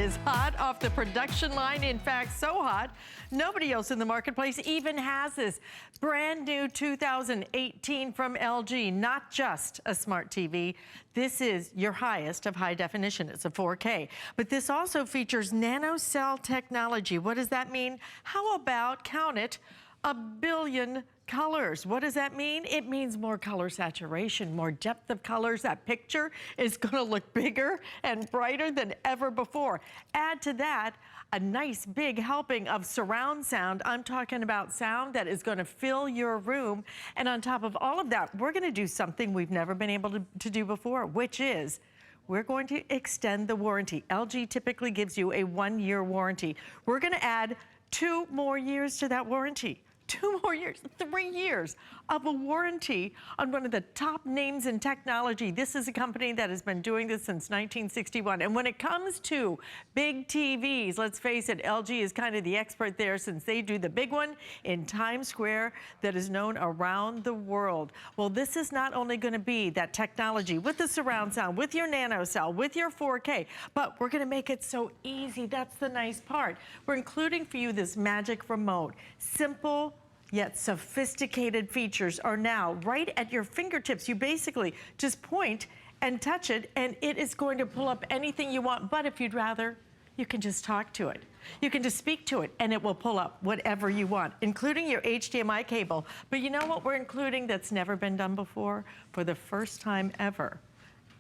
is hot off the production line. In fact, so hot, nobody else in the marketplace even has this. Brand new 2018 from LG, not just a smart TV. This is your highest of high definition. It's a 4K. But this also features Nano Cell technology. What does that mean? How about, count it, 1 billion colors. What does that mean? It means more color saturation, more depth of colors. That picture is gonna look bigger and brighter than ever before. Add to that a nice big helping of surround sound. I'm talking about sound that is gonna fill your room. And on top of all of that, we're gonna do something we've never been able to do before, which is we're going to extend the warranty. LG typically gives you a 1-year warranty. We're gonna add 2 more years to that warranty. 2 more years, 3 years of a warranty on one of the top names in technology. This is a company that has been doing this since 1961. And when it comes to big TVs, let's face it, LG is kind of the expert there since they do the big one in Times Square that is known around the world. Well, this is not only gonna be that technology with the surround sound, with your Nano Cell, with your 4K, but we're gonna make it so easy. That's the nice part. We're including for you this magic remote. Simple, yet sophisticated features are now right at your fingertips. You basically just point and touch it, and it is going to pull up anything you want. But if you'd rather, you can just talk to it. You can just speak to it, and it will pull up whatever you want, including your HDMI cable. But you know what we're including that's never been done before? For the first time ever,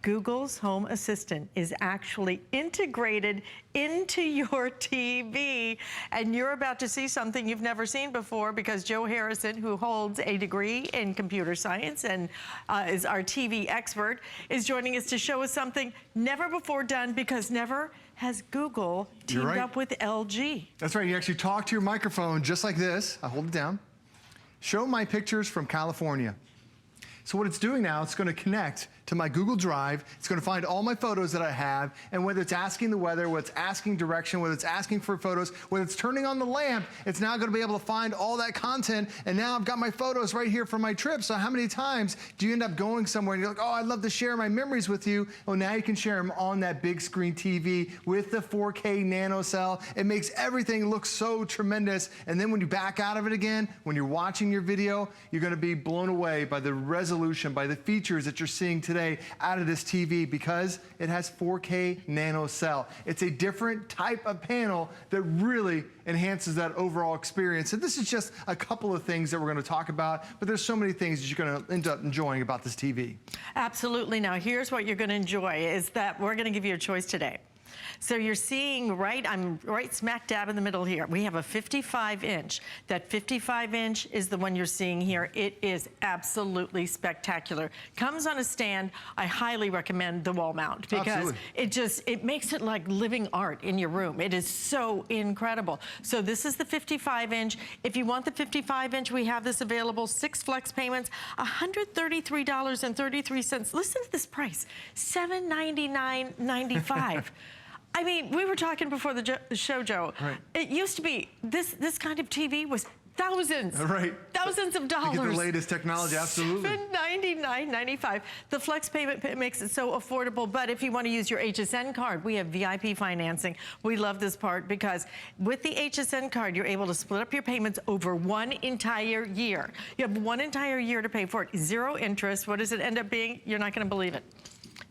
Google's Home Assistant is actually integrated into your TV, and you're about to see something you've never seen before because Joe Harrison, who holds a degree in computer science and is our TV expert, is joining us to show us something never before done because never has Google teamed up with LG. That's right, you actually talk to your microphone just like this. I hold it down. Show my pictures from California. So what it's doing now, it's gonna connect to my Google Drive. It's gonna find all my photos that I have, and whether it's asking the weather, whether it's asking direction, whether it's asking for photos, whether it's turning on the lamp, it's now gonna be able to find all that content, and now I've got my photos right here from my trip. So how many times do you end up going somewhere and you're like, oh, I'd love to share my memories with you? Well, now you can share them on that big screen TV with the 4K Nano Cell. It makes everything look so tremendous, and then when you back out of it again, when you're watching your video, you're gonna be blown away by the resolution, by the features that you're seeing today out of this TV because it has 4K Nano Cell. It's a different type of panel that really enhances that overall experience. And this is just a couple of things that we're going to talk about, but there's so many things that you're going to end up enjoying about this TV. Absolutely. Now, here's what you're going to enjoy is that we're going to give you a choice today. So you're seeing I'm right smack dab in the middle here. We have a 55-inch. That 55-inch is the one you're seeing here. It is absolutely spectacular. Comes on a stand. I highly recommend the wall mount because it makes it like living art in your room. It is so incredible. So this is the 55-inch. If you want the 55-inch, we have this available. 6 flex payments, $133.33. Listen to this price, $799.95. I mean, we were talking before the show, Joe. Right. It used to be, this kind of TV was thousands. Right. Thousands of dollars. You get the latest technology, absolutely. $799.95. The flex payment makes it so affordable, but if you want to use your HSN card, we have VIP financing. We love this part because with the HSN card, you're able to split up your payments over 1 entire year. You have 1 entire year to pay for it. 0 interest. What does it end up being? You're not going to believe it.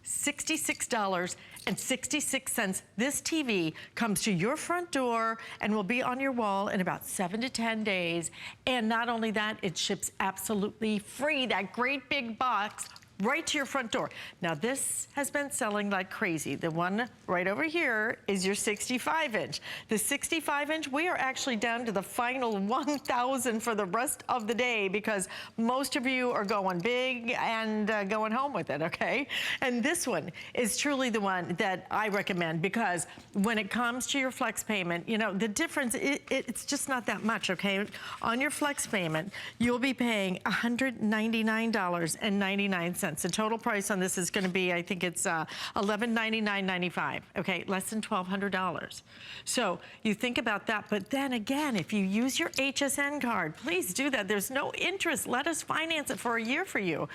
$66.66. This TV comes to your front door and will be on your wall in about 7 to 10 days. And not only that, it ships absolutely free. That great big box right to your front door. Now this has been selling like crazy. The one right over here is your 65-inch. The 65-inch, we are actually down to the final 1,000 for the rest of the day because most of you are going big and going home with it, okay? And this one is truly the one that I recommend because when it comes to your flex payment, you know, the difference, it's just not that much, okay? On your flex payment, you'll be paying $199.99. The total price on this is going to be, I think it's $1199.95. Okay, less than $1,200. So you think about that, but then again, if you use your HSN card, please do that. There's no interest. Let us finance it for a year for you.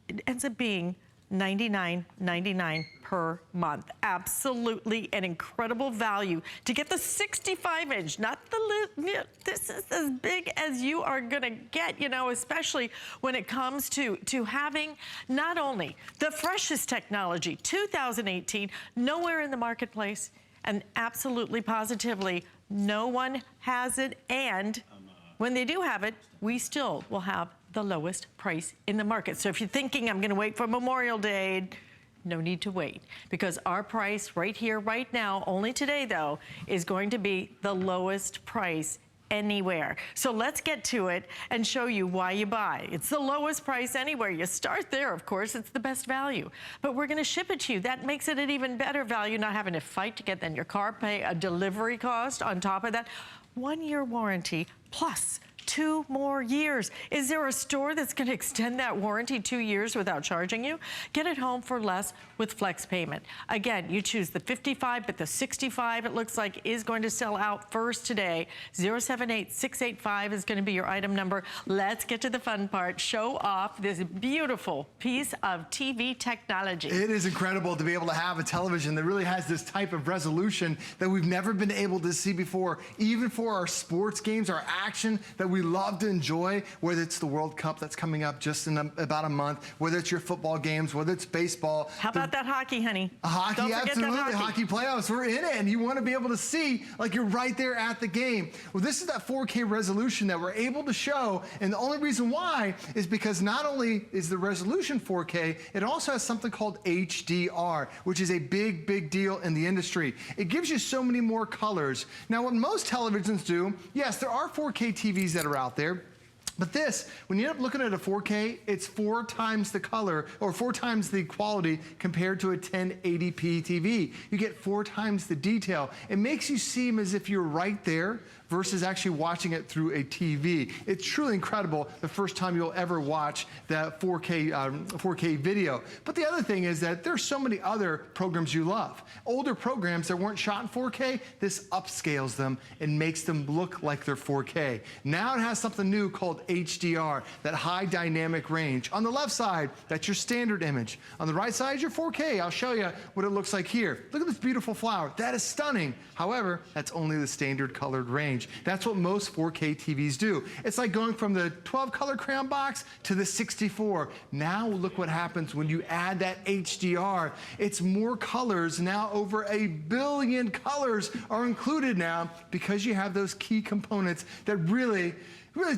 It ends up being $99.99 per month. Absolutely an incredible value to get the 65-inch, not the, this is as big as you are gonna get, you know, especially when it comes to having not only the freshest technology, 2018, nowhere in the marketplace, and absolutely positively, no one has it, and when they do have it, we still will have the lowest price in the market. So if you're thinking I'm gonna wait for Memorial Day, no need to wait, because our price right here, right now, only today though, is going to be the lowest price anywhere. So let's get to it and show you why you buy. It's the lowest price anywhere. You start there, of course, it's the best value. But we're gonna ship it to you. That makes it an even better value, not having to fight to get in your car, pay a delivery cost on top of that. 1-year warranty plus 2 more years. Is there a store that's gonna extend that warranty 2 years without charging you? Get it home for less with flex payment. Again, you choose the 55, but the 65, it looks like, is going to sell out first today. 078685 is gonna be your item number. Let's get to the fun part. Show off this beautiful piece of TV technology. It is incredible to be able to have a television that really has this type of resolution that we've never been able to see before, even for our sports games, our action that we love to enjoy, whether it's the World Cup that's coming up just in about a month, whether it's your football games, whether it's baseball. How about that hockey, honey? Hockey, absolutely. Hockey playoffs, we're in it, and you want to be able to see like you're right there at the game. Well, this is that 4K resolution that we're able to show, and the only reason why is because not only is the resolution 4K, it also has something called HDR, which is a big, big deal in the industry. It gives you so many more colors. Now, what most televisions do, yes, there are 4K TVs that are out there, but this, when you end up looking at a 4K, it's 4 times the color, or 4 times the quality compared to a 1080p TV. You get 4 times the detail. It makes you seem as if you're right there versus actually watching it through a TV. It's truly incredible the first time you'll ever watch that 4K video. But the other thing is that there's so many other programs you love. Older programs that weren't shot in 4K, this upscales them and makes them look like they're 4K. Now it has something new called HDR, that high dynamic range. On the left side, that's your standard image. On the right side is your 4K. I'll show you what it looks like here. Look at this beautiful flower. That is stunning. However, that's only the standard colored range. That's what most 4K TVs do. It's like going from the 12 color crayon box to the 64. Now look what happens when you add that HDR. It's more colors. Now over 1 billion colors are included now because you have those key components that really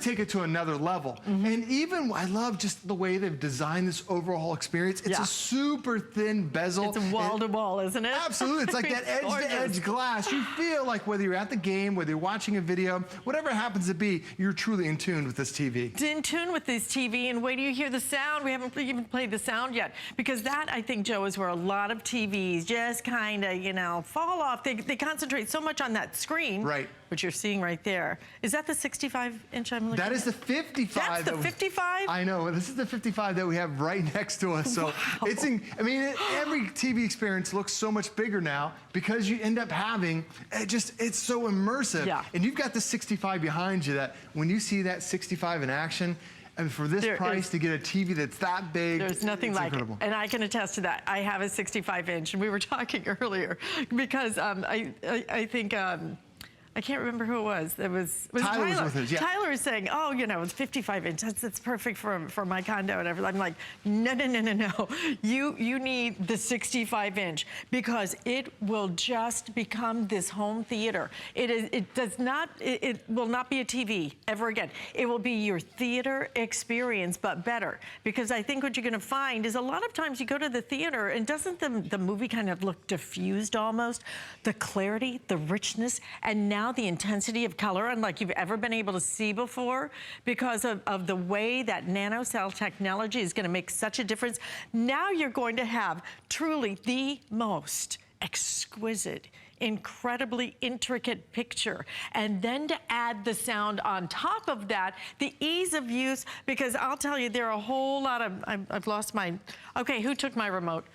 take it to another level. And even, I love just the way they've designed this overall experience. It's a super thin bezel. It's wall-to-wall, isn't it? Absolutely, it's like that edge-to-edge glass. You feel like whether you're at the game, whether you're watching a video, whatever it happens to be, you're truly in tune with this TV. In tune with this TV, and wait till you hear the sound. We haven't even played the sound yet, because that, I think, Joe, is where a lot of TVs just kind of, you know, fall off. They concentrate so much on that screen. Right. Which you're seeing right there. Is that the 65-inch I'm looking at? That is the 55. That's the 55? I know. This is the 55 that we have right next to us. So it's, I mean, every TV experience looks so much bigger now because you end up having, it's so immersive. Yeah. And you've got the 65 behind you that when you see that 65 in action, and for this price to get a TV that's that big, there's nothing like it. And I can attest to that. I have a 65-inch, and we were talking earlier because I think, I can't remember who it was. It was Tyler. Tyler. Was with us, yeah. Tyler was saying, oh, you know, it's 55-inch. That's perfect for my condo and everything. I'm like, no. You need the 65-inch because it will just become this home theater. It will not be a TV ever again. It will be your theater experience, but better. Because I think what you're going to find is a lot of times you go to the theater and doesn't the movie kind of look diffused almost? The clarity, the richness, and now the intensity of color unlike you've ever been able to see before because of the way that Nano Cell technology is going to make such a difference. Now you're going to have truly the most exquisite, incredibly intricate picture. And then to add the sound on top of that, the ease of use, because I'll tell you, there are a whole lot of, I've lost my, okay, who took my remote?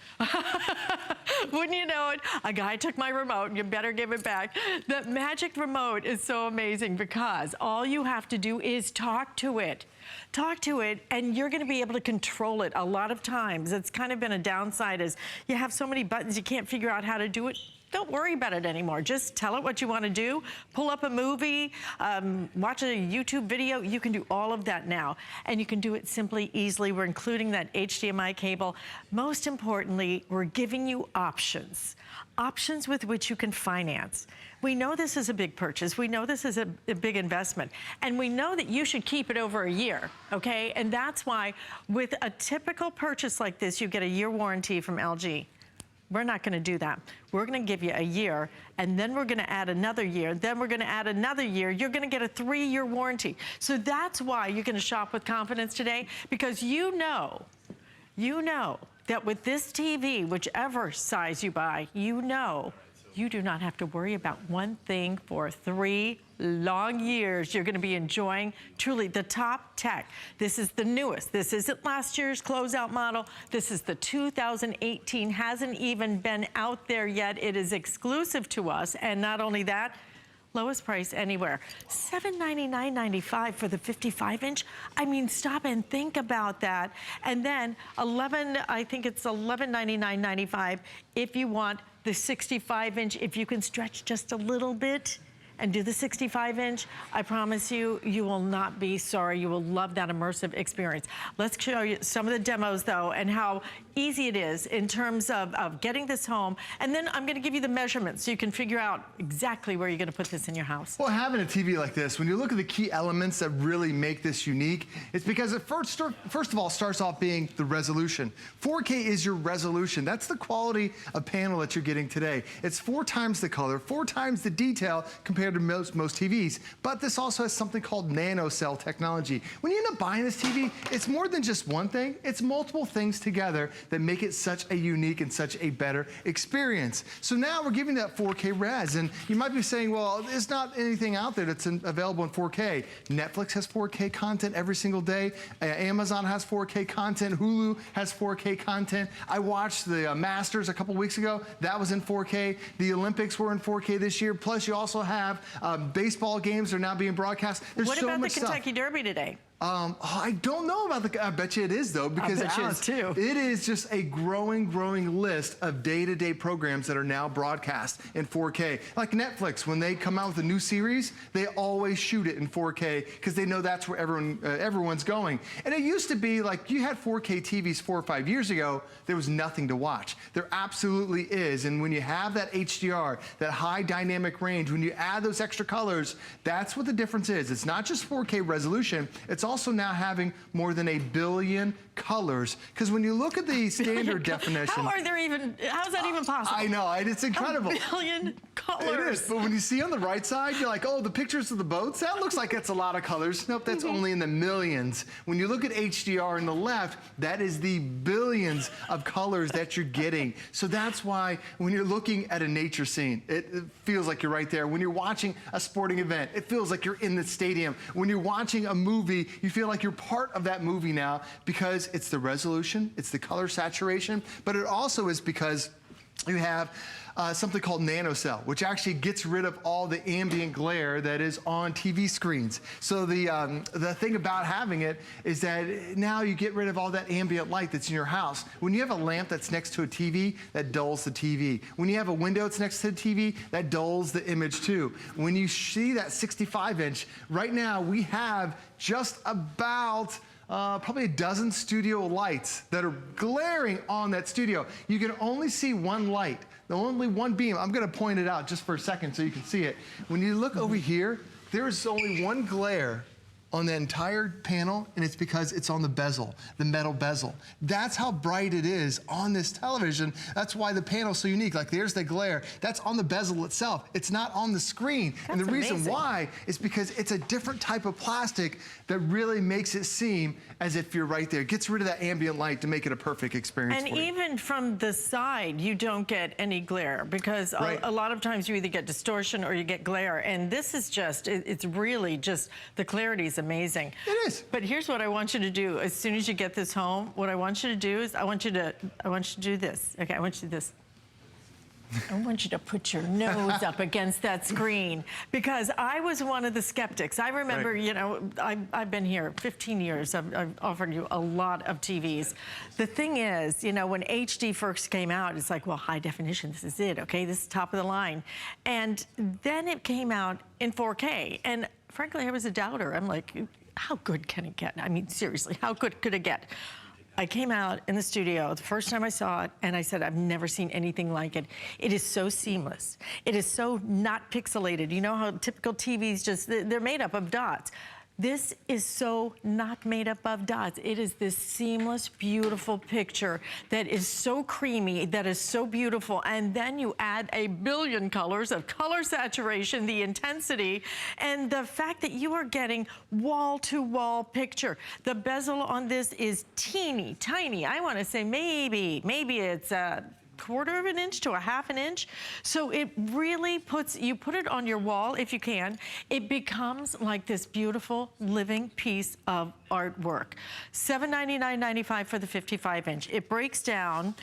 Wouldn't you know it? A guy took my remote, you better give it back. The magic remote is so amazing because all you have to do is talk to it. Talk to it, and you're gonna be able to control it. A lot of times, it's kind of been a downside is you have so many buttons, you can't figure out how to do it. Don't worry about it anymore. Just tell it what you want to do. Pull up a movie, watch a YouTube video. You can do all of that now. And you can do it simply, easily. We're including that HDMI cable. Most importantly, we're giving you options. Options with which you can finance. We know this is a big purchase. We know this is a big investment. And we know that you should keep it over a year, okay? And that's why with a typical purchase like this, you get a year warranty from LG. We're not gonna do that. We're gonna give you a year, and then we're gonna add another year, then we're gonna add another year. You're gonna get a 3-year warranty. So that's why you're gonna shop with confidence today, because you know that with this TV, whichever size you buy, you know you do not have to worry about one thing for 3 long years. You're gonna be enjoying truly the top tech. This is the newest. This isn't last year's closeout model. This is the 2018, hasn't even been out there yet. It is exclusive to us, and not only that, lowest price anywhere. $799.95 for the 55-inch. I mean, stop and think about that. And then I think it's $1199.95 if you want the 65-inch. If you can stretch just a little bit and do the 65-inch, I promise you, you will not be sorry. You will love that immersive experience. Let's show you some of the demos, though, and how easy it is in terms of getting this home. And then I'm gonna give you the measurements so you can figure out exactly where you're gonna put this in your house. Well, having a TV like this, when you look at the key elements that really make this unique, it's because it first of all starts off being the resolution. 4K is your resolution. That's the quality of panel that you're getting today. It's 4 times the color, 4 times the detail compared to most TVs. But this also has something called Nano Cell technology. When you end up buying this TV, it's more than just one thing. It's multiple things together that make it such a unique and such a better experience. So now we're giving that 4K res, and you might be saying, well, there's not anything out there that's available in 4K. Netflix has 4K content every single day. Amazon has 4K content. Hulu has 4K content. I watched the Masters a couple weeks ago. That was in 4K. The Olympics were in 4K this year. Plus, you also have baseball games are now being broadcast. There's what so about much the Kentucky stuff. Derby today? I don't know about the, I bet you it is though, because Alice, it is just a growing list of day-to-day programs that are now broadcast in 4K. Like Netflix, when they come out with a new series, they always shoot it in 4K because they know that's where everyone's going. And it used to be like you had 4K TVs 4 or 5 years ago, there was nothing to watch. There absolutely is. And when you have that HDR, that high dynamic range, when you add those extra colors, that's what the difference is. It's not just 4K resolution, it's also now having more than 1 billion colors. Because when you look at the standard definition. How is that even possible? I know, it's incredible. 1 billion colors. It is, but when you see on the right side, you're like, oh, the pictures of the boats, that looks like it's a lot of colors. Nope, that's only in the millions. When you look at HDR on the left, that is the billions of colors that you're getting. So that's why when you're looking at a nature scene, it feels like you're right there. When you're watching a sporting event, it feels like you're in the stadium. When you're watching a movie, you feel like you're part of that movie now because it's the resolution, it's the color saturation, but it also is because you have something called Nano Cell, which actually gets rid of all the ambient glare that is on TV screens. So the thing about having it is that now you get rid of all that ambient light that's in your house. When you have a lamp that's next to a TV, that dulls the TV. When you have a window that's next to the TV, that dulls the image too. When you see that 65-inch, right now we have just about probably a dozen studio lights that are glaring on that studio. You can only see one light, only one beam. I'm gonna point it out just for a second so you can see it. When you look over here, there's only one glare on the entire panel, and it's because it's on the bezel, the metal bezel. That's how bright it is on this television. That's why the panel's so unique. Like there's the glare, that's on the bezel itself. It's not on the screen. That's and the reason amazing. why is because it's a different type of plastic that really makes it seem as if you're right there. It gets rid of that ambient light to make it a perfect experience And for you. even from the side, you don't get any glare because a lot of times you either get distortion or you get glare. And this is just, it's really just, the clarity is amazing. It is. But here's what I want you to do. As soon as you get this home, what I want you to do is I want you to do this. Okay, I want you to do this. I want you to put your nose up against that screen, because I was one of the skeptics. I remember, Right. you know, I've been here 15 years. I've offered you a lot of TVs. The thing is, you know, when HD first came out, it's like, well, high definition, this is it, okay? This is top of the line. And then it came out in 4K. And frankly, I was a doubter. I'm like, how good can it get? I mean, seriously, how good could it get? I came out in the studio the first time I saw it, and I said, I've never seen anything like it. It is so seamless. It is so not pixelated. You know how typical TVs just, they're made up of dots. This is so not made up of dots. It is this seamless, beautiful picture that is so creamy, that is so beautiful. And then you add a billion colors of color saturation, the intensity, and the fact that you are getting wall-to-wall picture. The bezel on this is teeny, tiny. I want to say maybe it's a quarter of an inch to a half an inch. So it really puts, you put it on your wall if you can, it becomes like this beautiful living piece of artwork. $799.95 for the 55-inch. It breaks down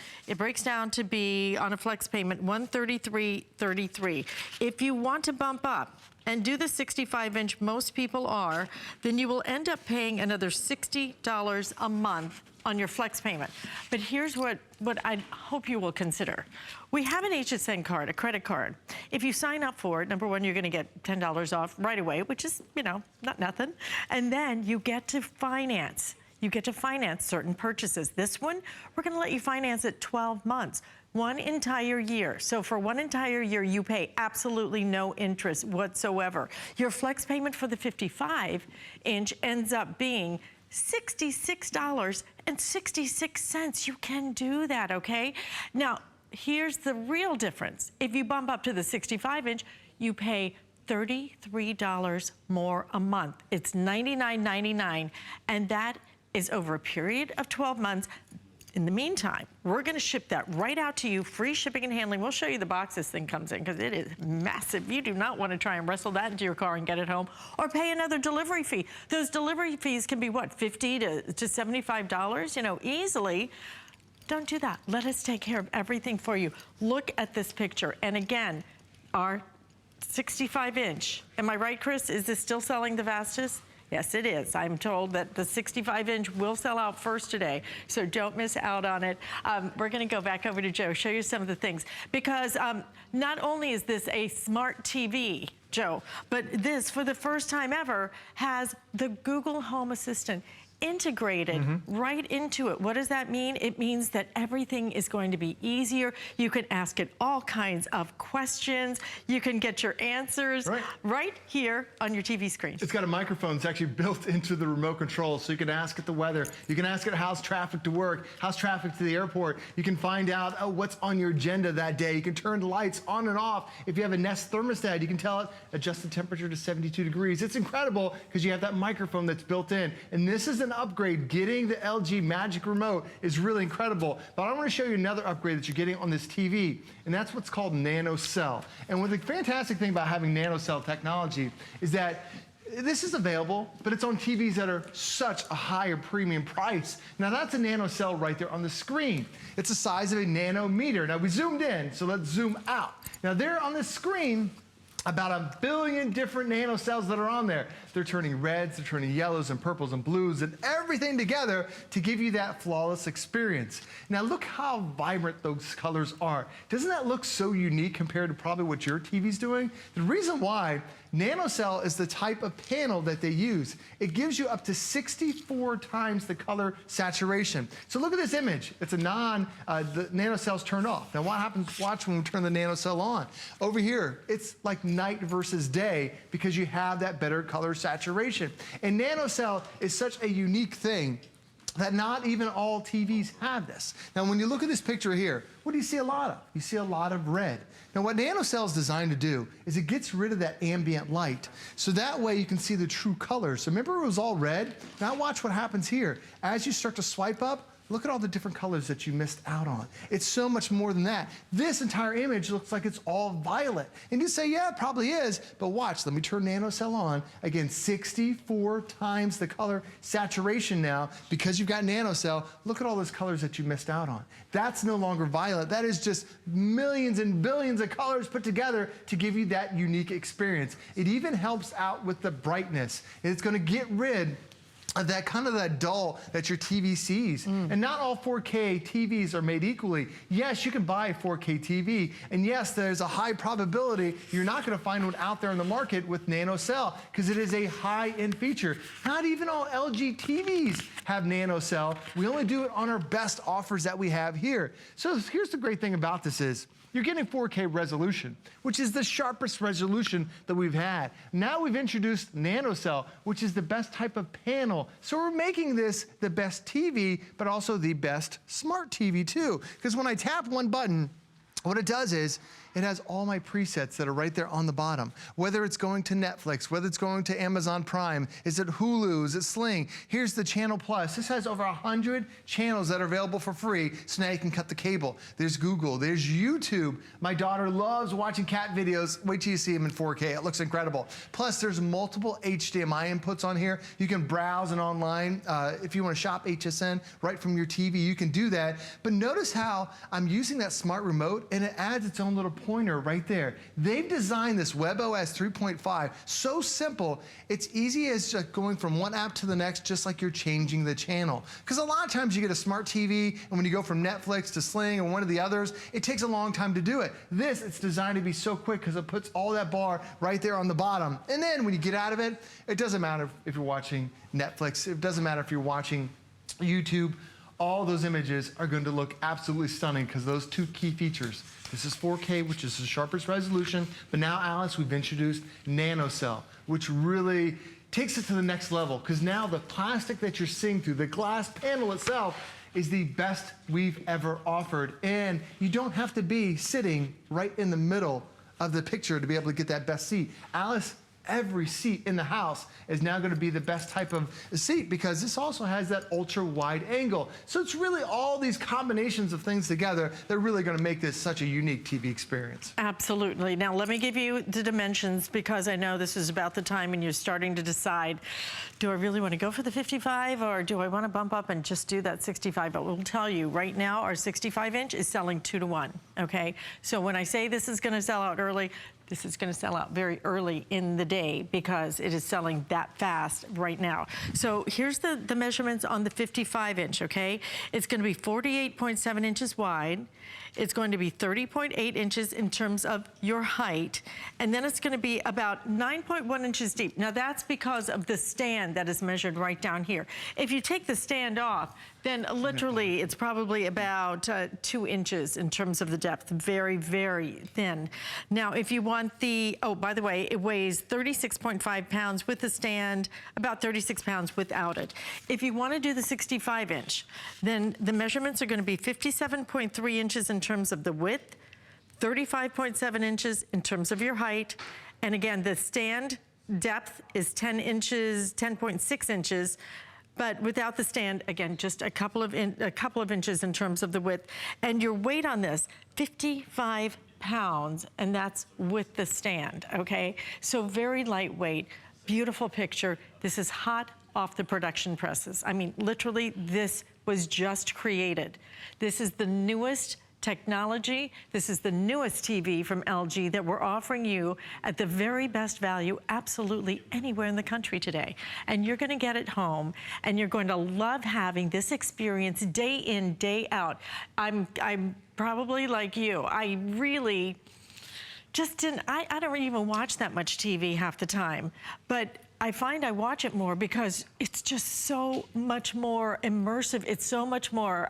to be, on a flex payment, $133.33. If you want to bump up and do the 65-inch, most people are, then you will end up paying another $60 a month on your flex payment. But here's what I hope you will consider. We have an HSN card, a credit card. If you sign up for it, number one, you're gonna get $10 off right away, which is, you know, not nothing. And then you get to finance. You get to finance certain purchases. This one, we're gonna let you finance it 12 months. One entire year. So for one entire year, you pay absolutely no interest whatsoever. Your flex payment for the 55-inch ends up being $66.66. You can do that, okay? Now, here's the real difference. If you bump up to the 65-inch, you pay $33 more a month. It's $99.99, and that is over a period of 12 months. In the meantime, we're gonna ship that right out to you, free shipping and handling. We'll show you the box this thing comes in, because it is massive. You do not wanna try and wrestle that into your car and get it home, or pay another delivery fee. Those delivery fees can be what, $50 to $75, you know, easily. Don't do that. Let us take care of everything for you. Look at this picture. And again, our 65-inch. Am I right, Chris? Is this still selling the fastest? Yes, it is. I'm told that the 65-inch will sell out first today, so don't miss out on it. We're gonna go back over to Joe, show you some of the things, because not only is this a smart TV, Joe, but this, for the first time ever, has the Google Home Assistant integrated right into it. What does that mean? It means that everything is going to be easier. You can ask it all kinds of questions. You can get your answers right here on your TV screen. It's got a microphone that's actually built into the remote control, so you can ask it the weather. You can ask it how's traffic to work, how's traffic to the airport. You can find out what's on your agenda that day. You can turn the lights on and off. If you have a Nest thermostat, you can tell it adjust the temperature to 72 degrees. It's incredible because you have that microphone that's built in. And this is an upgrade. Getting the LG Magic Remote is really incredible. But I want to show you another upgrade that you're getting on this TV, and that's what's called Nano Cell. And what the fantastic thing about having Nano Cell technology is that this is available, but it's on TVs that are such a higher premium price. Now that's a Nano Cell right there on the screen. It's the size of a nanometer. Now we zoomed in, so let's zoom out. Now there on the screen, about 1 billion different nano cells that are on there. They're turning reds, they're turning yellows and purples and blues and everything together to give you that flawless experience. Now look how vibrant those colors are. Doesn't that look so unique compared to probably what your TV's doing? The reason why, Nano Cell is the type of panel that they use. It gives you up to 64 times the color saturation. So look at this image. It's a the Nano Cell's turned off. Now what happens, watch when we turn the Nano Cell on. Over here, it's like night versus day because you have that better color saturation. And Nano Cell is such a unique thing that not even all TVs have this. Now when you look at this picture here, what do you see a lot of? You see a lot of red. Now what Nano Cell is designed to do is it gets rid of that ambient light. So that way you can see the true colors. So remember it was all red? Now watch what happens here. As you start to swipe up, look at all the different colors that you missed out on. It's so much more than that. This entire image looks like it's all violet. And you say, yeah, it probably is, but watch, let me turn Nano Cell on. Again, 64 times the color saturation now because you've got Nano Cell. Look at all those colors that you missed out on. That's no longer violet. That is just millions and billions of colors put together to give you that unique experience. It even helps out with the brightness. It's going to get rid of that kind of that dull that your TV sees. And not all 4K TVs are made equally. Yes, you can buy a 4K TV, and yes, there's a high probability you're not gonna find one out there in the market with Nano Cell, because it is a high-end feature. Not even all LG TVs have Nano Cell. We only do it on our best offers that we have here. So here's the great thing about this is, you're getting 4K resolution, which is the sharpest resolution that we've had. Now we've introduced Nano Cell, which is the best type of panel. So we're making this the best TV, but also the best smart TV too. Because when I tap one button, what it does is, it has all my presets that are right there on the bottom. Whether it's going to Netflix, whether it's going to Amazon Prime, is it Hulu, is it Sling? Here's the Channel Plus. This has over 100 channels that are available for free, so now you can cut the cable. There's Google, there's YouTube. My daughter loves watching cat videos. Wait till you see them in 4K, it looks incredible. Plus, there's multiple HDMI inputs on here. You can browse and online. If you wanna shop HSN right from your TV, you can do that. But notice how I'm using that smart remote and it adds its own little pointer right there. They've designed this WebOS 3.5 so simple, it's easy as just going from one app to the next, just like you're changing the channel. Because a lot of times you get a smart TV, and when you go from Netflix to Sling or one of the others, it takes a long time to do it. This, it's designed to be so quick because it puts all that bar right there on the bottom. And then when you get out of it, it doesn't matter if you're watching Netflix, it doesn't matter if you're watching YouTube, all those images are going to look absolutely stunning because those two key features. This is 4K, which is the sharpest resolution, but now, Alice, we've introduced Nano Cell, which really takes it to the next level, because now the plastic that you're seeing through, the glass panel itself, is the best we've ever offered. And you don't have to be sitting right in the middle of the picture to be able to get that best seat. Alice, every seat in the house is now going to be the best type of seat because this also has that ultra wide angle. So it's really all these combinations of things together that are really going to make this such a unique TV experience. Absolutely. Now let me give you the dimensions because I know this is about the time and you're starting to decide, do I really want to go for the 55 or do I want to bump up and just do that 65? But we'll tell you right now our 65-inch is selling 2 to 1, okay? So when I say this is going to sell out early, this is going to sell out very early in the day because it is selling that fast right now. So here's the measurements on the 55-inch, okay? It's going to be 48.7 inches wide. It's going to be 30.8 inches in terms of your height. And then it's going to be about 9.1 inches deep. Now that's because of the stand that is measured right down here. If you take the stand off, then literally it's probably about 2 inches in terms of the depth. Very, very thin. Now, if you want the, oh, by the way, it weighs 36.5 pounds with the stand, about 36 pounds without it. If you want to do the 65-inch, then the measurements are going to be 57.3 inches in terms of the width, 35.7 inches in terms of your height, and again, the stand depth is 10 inches, 10.6 inches, but without the stand, again, just a couple of inches in terms of the width. And your weight on this, 55 pounds, and that's with the stand, okay? So very lightweight, beautiful picture. This is hot off the production presses. I mean, literally, this was just created. This is the newest technology. This is the newest TV from LG that we're offering you at the very best value absolutely anywhere in the country today. And you're going to get it home and you're going to love having this experience day in, day out. I'm probably like you. I really just didn't, I don't even watch that much TV half the time, but I find I watch it more because it's just so much more immersive. It's so much more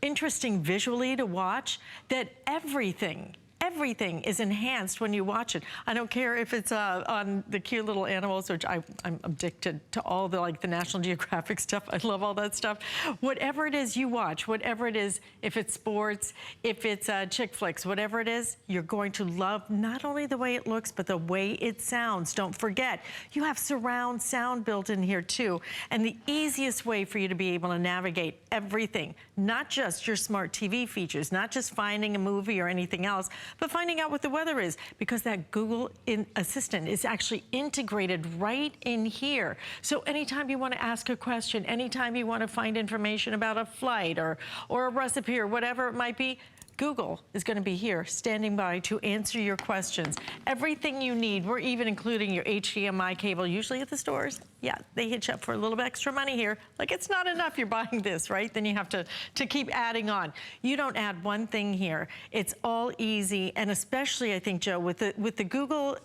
interesting visually to watch that everything Everything is enhanced when you watch it. I don't care if it's on the cute little animals, which I'm addicted to all the like the National Geographic stuff. I love all that stuff. Whatever it is you watch, whatever it is, if it's sports, if it's chick flicks, whatever it is, you're going to love not only the way it looks, but the way it sounds. Don't forget, you have surround sound built in here too. And the easiest way for you to be able to navigate everything, not just your smart TV features, not just finding a movie or anything else, but finding out what the weather is, because that Google Assistant is actually integrated right in here. So anytime you want to ask a question, anytime you want to find information about a flight or a recipe or whatever it might be, Google is going to be here standing by to answer your questions. Everything you need, we're even including your HDMI cable, usually at the stores. Yeah, they hit you up for a little bit extra money here. Like, it's not enough you're buying this, right? Then you have to keep adding on. You don't add one thing here. It's all easy, and especially, I think, Joe, with the Google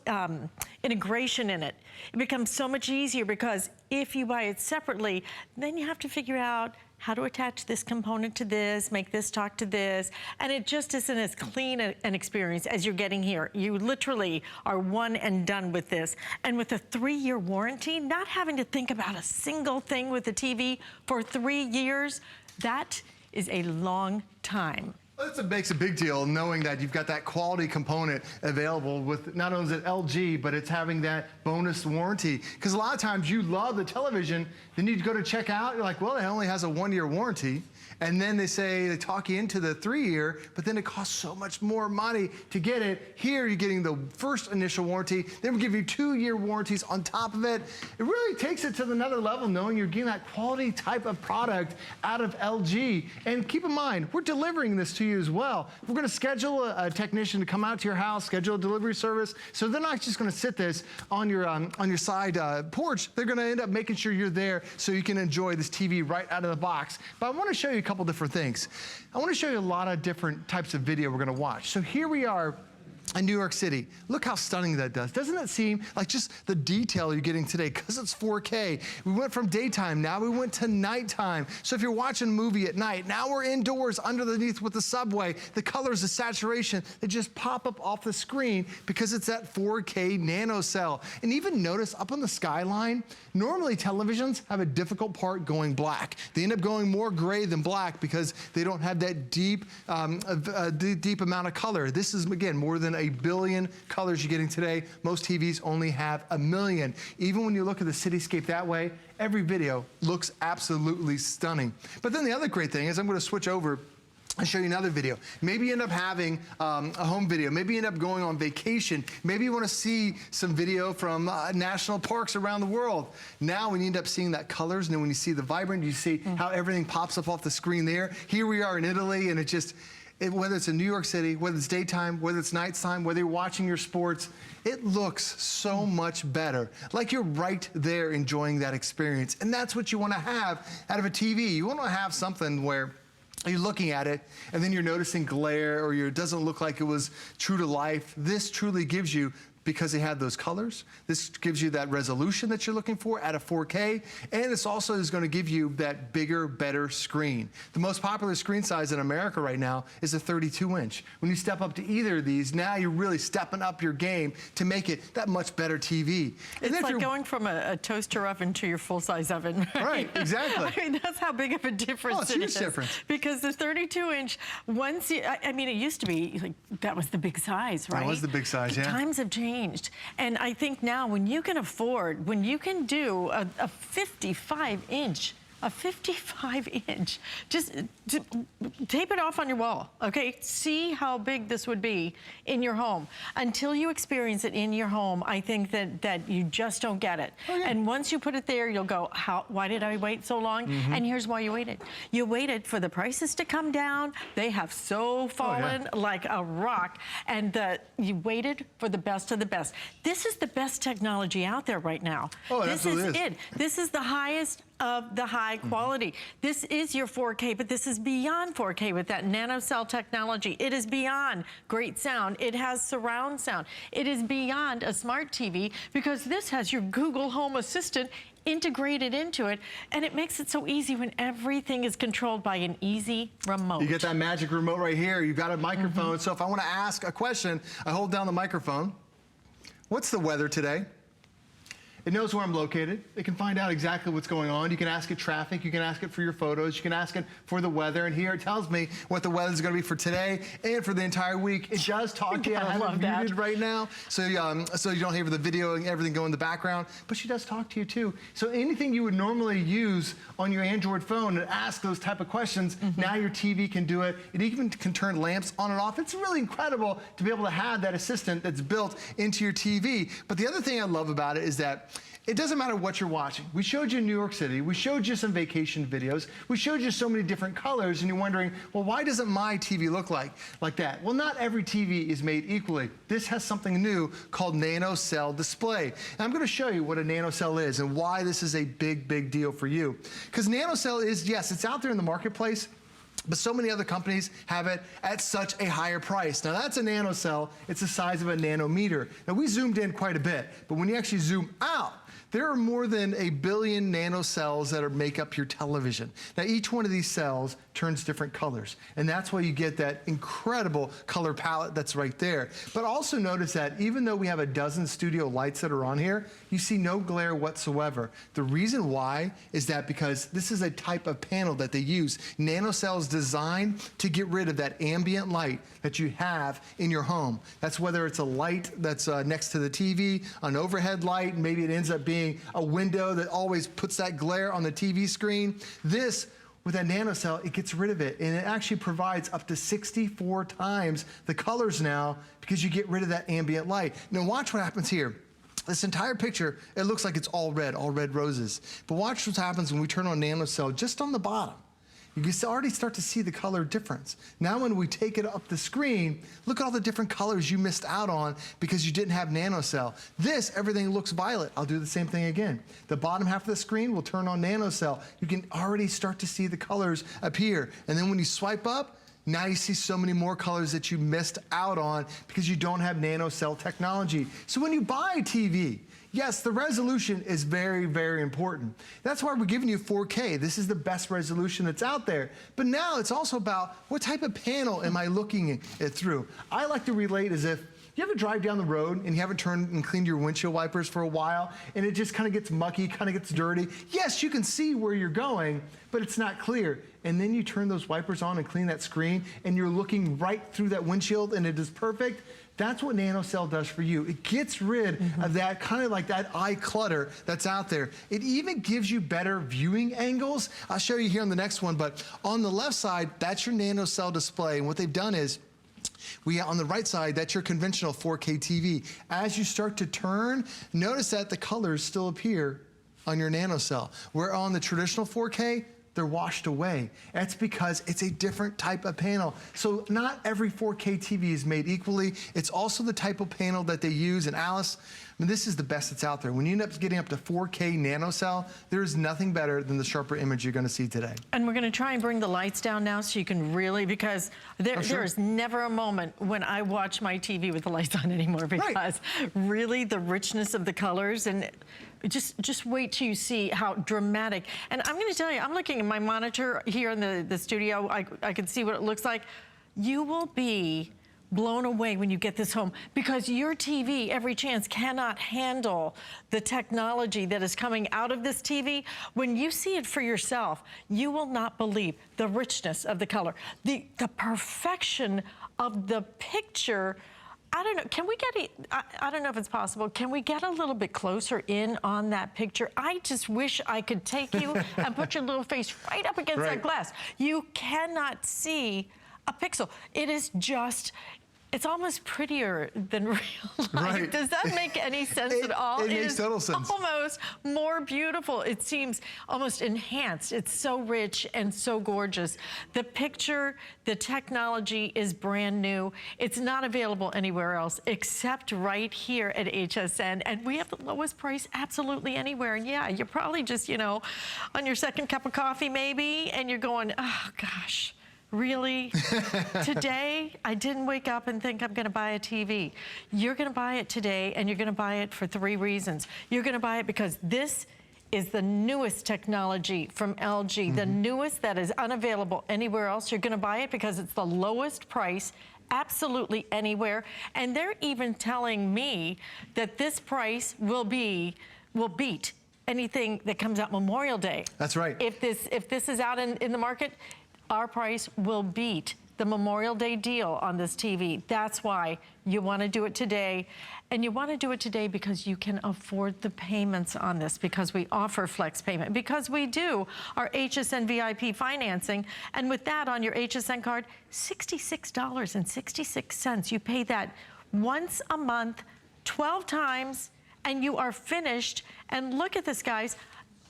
integration in it, it becomes so much easier, because if you buy it separately, then you have to figure out how to attach this component to this, make this talk to this, and it just isn't as clean an experience as you're getting here. You literally are one and done with this. And with a 3-year warranty, not having to think about a single thing with the TV for 3 years, that is a long time. That makes a big deal, knowing that you've got that quality component available with not only is it LG, but it's having that bonus warranty. Because a lot of times you love the television, then you go to check out, you're like, well, it only has a 1-year warranty. And then they talk you into the 3-year, but then it costs so much more money to get it. Here, you're getting the first initial warranty, then we give you 2-year warranties on top of it. It really takes it to another level, knowing you're getting that quality type of product out of LG. And keep in mind, we're delivering this to you as well. We're gonna schedule a technician to come out to your house, schedule a delivery service. So they're not just gonna sit this on your side porch. They're gonna end up making sure you're there so you can enjoy this TV right out of the box. But I wanna show you a couple different things. I want to show you a lot of different types of video we're going to watch. So here we are in New York City. Look how stunning that does. Doesn't it seem like just the detail you're getting today, because it's 4K. We went from daytime, now we went to nighttime. So if you're watching a movie at night, now we're indoors underneath with the subway. The colors, the saturation, they just pop up off the screen because it's that 4K Nano Cell. And even notice up on the skyline, normally televisions have a difficult part going black. They end up going more gray than black because they don't have that deep amount of color. This is, again, more than 1 billion colors you're getting today. Most TVs only have 1 million. Even when you look at the cityscape that way, every video looks absolutely stunning. But then the other great thing is I'm going to switch over and show you another video. Maybe you end up having a home video. Maybe you end up going on vacation. Maybe you want to see some video from national parks around the world. Now when you end up seeing that colors, and then when you see the vibrant, you see how everything pops up off the screen there. Here we are in Italy, and it just, whether it's in New York City, whether it's daytime, whether it's nighttime, whether you're watching your sports, it looks so much better. Like you're right there enjoying that experience. And that's what you want to have out of a TV. You want to have something where you're looking at it and then you're noticing glare, or it doesn't look like it was true to life. This truly gives you, because they have those colors, this gives you that resolution that you're looking for at a 4K, and this also is going to give you that bigger, better screen. The most popular screen size in America right now is a 32-inch. When you step up to either of these, now you're really stepping up your game to make it that much better TV. And it's like going from a toaster oven to your full-size oven. Right, exactly. I mean, that's how big of a difference it is. It's a huge difference. Because the 32-inch, once you, I mean, it used to be, like, that was the big size, right? That was the big size, yeah. Times have changed. And I think now when you can afford, when you can do a 55-inch, just tape it off on your wall, okay? See how big this would be in your home. Until you experience it in your home, I think that you just don't get it. Oh, yeah. And once you put it there, you'll go, why did I wait so long? And here's why you waited. You waited for the prices to come down. They have so fallen like a rock. And you waited for the best of the best. This is the best technology out there right now. Oh, this is it. This is the highest of the high quality. This is your 4K, but this is beyond 4K with that Nano Cell technology. It is beyond great sound. It has surround sound. It is beyond a smart TV because this has your Google Home Assistant integrated into it, and it makes it so easy when everything is controlled by an easy remote. You get that magic remote right here. You've got a microphone. So if I want to ask a question, I hold down the microphone. What's the weather today? It knows where I'm located. It can find out exactly what's going on. You can ask it traffic. You can ask it for your photos. You can ask it for the weather. And here it tells me what the weather is going to be for today and for the entire week. It does talk to you. I have it muted right now, so you don't hear the video and everything go in the background. But she does talk to you too. So anything you would normally use on your Android phone and ask those type of questions, now your TV can do it. It even can turn lamps on and off. It's really incredible to be able to have that assistant that's built into your TV. But the other thing I love about it is that it doesn't matter what you're watching. We showed you New York City. We showed you some vacation videos. We showed you so many different colors, and you're wondering, well, why doesn't my TV look like that? Well, not every TV is made equally. This has something new called Nano Cell display. And I'm going to show you what a Nano Cell is and why this is a big, big deal for you. Because Nano Cell is, yes, it's out there in the marketplace, but so many other companies have it at such a higher price. Now that's a Nano Cell. It's the size of a nanometer. Now we zoomed in quite a bit, but when you actually zoom out, there are more than 1 billion nanocells that make up your television. Now, each one of these cells turns different colors, and that's why you get that incredible color palette that's right there. But also notice that even though we have a dozen studio lights that are on here, you see no glare whatsoever. The reason why is that because this is a type of panel that they use. NanoCell is designed to get rid of that ambient light that you have in your home. That's whether it's a light that's next to the TV, an overhead light, maybe it ends up being a window that always puts that glare on the TV screen. This, with that Nano Cell, it gets rid of it, and it actually provides up to 64 times the colors now because you get rid of that ambient light. Now watch what happens here. This entire picture, it looks like it's all red roses. But watch what happens when we turn on Nano Cell just on the bottom. You can already start to see the color difference. Now when we take it up the screen, look at all the different colors you missed out on because you didn't have Nano Cell. This, everything looks violet. I'll do the same thing again. The bottom half of the screen will turn on Nano Cell. You can already start to see the colors appear. And then when you swipe up, now you see so many more colors that you missed out on because you don't have Nano Cell technology. So when you buy a TV, yes, the resolution is very, very important. That's why we're giving you 4K. This is the best resolution that's out there. But now it's also about what type of panel am I looking it through. I like to relate as if you ever drive down the road and you haven't turned and cleaned your windshield wipers for a while and it just kind of gets mucky, kind of gets dirty. Yes, you can see where you're going, but it's not clear. And then you turn those wipers on and clean that screen and you're looking right through that windshield and it is perfect. That's what Nano Cell does for you. It gets rid of that kind of like that eye clutter that's out there. It even gives you better viewing angles. I'll show you here on the next one, but on the left side, that's your Nano Cell display. And what they've done is, on the right side, that's your conventional 4K TV. As you start to turn, notice that the colors still appear on your Nano Cell. Where on the traditional 4K, they're washed away. That's because it's a different type of panel. So not every 4K TV is made equally. It's also the type of panel that they use. And Alice, I mean, this is the best that's out there. When you end up getting up to 4K Nano Cell, there is nothing better than the sharper image you're going to see today. And we're going to try and bring the lights down now so you can really, because there is never a moment when I watch my TV with the lights on anymore because really the richness of the colors and just wait till you see how dramatic. And I'm going to tell you, I'm looking at my monitor here in the studio. I can see what it looks like. You will be blown away when you get this home because your TV, every chance, cannot handle the technology that is coming out of this TV. When you see it for yourself, you will not believe the richness of the color, the perfection of the picture. I don't know, can we get I don't know if it's possible, can we get a little bit closer in on that picture? I just wish I could take you and put your little face right up against that glass. You cannot see a pixel. It is just It's almost prettier than real life. Right. Does that make any sense at all? It makes total sense. Almost more beautiful. It seems almost enhanced. It's so rich and so gorgeous. The picture, the technology is brand new. It's not available anywhere else except right here at HSN. And we have the lowest price absolutely anywhere. And yeah, you're probably just, you know, on your second cup of coffee maybe, and you're going, oh gosh. Really? Today, I didn't wake up and think I'm gonna buy a TV. You're gonna buy it today, and you're gonna buy it for 3 reasons. You're gonna buy it because this is the newest technology from LG, the newest that is unavailable anywhere else. You're gonna buy it because it's the lowest price absolutely anywhere. And they're even telling me that this price will beat anything that comes out Memorial Day. That's right. If this is out in the market, our price will beat the Memorial Day deal on this TV. That's why you want to do it today. And you want to do it today because you can afford the payments on this, because we offer flex payment, because we do our HSN VIP financing. And with that on your HSN card, $66.66. You pay that once a month, 12 times, and you are finished. And look at this, guys.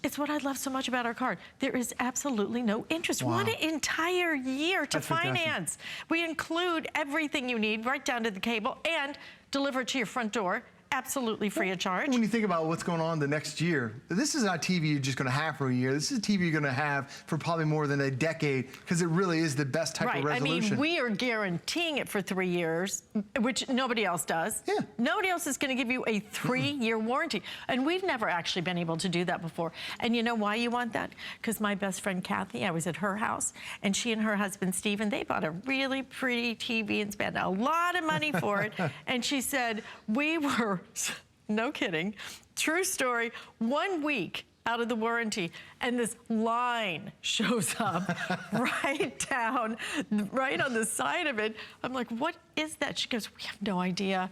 It's what I love so much about our card. There is absolutely no interest. Wow. 1 entire year to finance. We include everything you need, right down to the cable, and deliver it to your front door, absolutely free of charge. When you think about what's going on the next year, this is not TV you're just going to have for a year. This is a TV you're going to have for probably more than a decade, because it really is the best type of resolution. I mean, we are guaranteeing it for 3 years, which nobody else does. Yeah. Nobody else is going to give you a 3-year warranty. And we've never actually been able to do that before. And you know why you want that? Because my best friend Kathy, I was at her house, and she and her husband Stephen, they bought a really pretty TV and spent a lot of money for it. And she said, we were, no kidding, true story, 1 week out of the warranty, and this line shows up right down, right on the side of it. I'm like, what is that? She goes, we have no idea.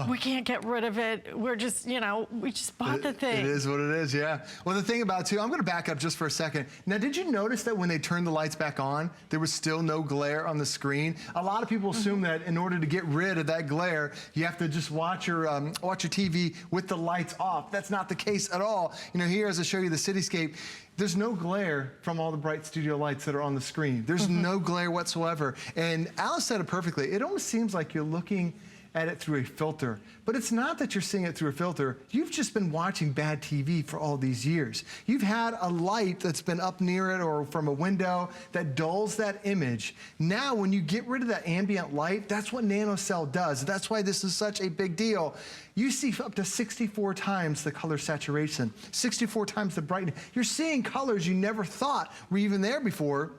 We can't get rid of it. We're just, you know, we just bought the thing. It is what it is, yeah. Well, the thing about too, I'm gonna back up just for a second. Now, did you notice that when they turned the lights back on, there was still no glare on the screen? A lot of people assume that in order to get rid of that glare, you have to just watch your TV with the lights off. That's not the case at all. You know, here as I show you the cityscape, there's no glare from all the bright studio lights that are on the screen. There's no glare whatsoever. And Alice said it perfectly. It almost seems like you're looking at it through a filter. But it's not that you're seeing it through a filter. You've just been watching bad TV for all these years. You've had a light that's been up near it or from a window that dulls that image. Now, when you get rid of that ambient light, that's what Nano Cell does. That's why this is such a big deal. You see up to 64 times the color saturation, 64 times the brightness. You're seeing colors you never thought were even there before.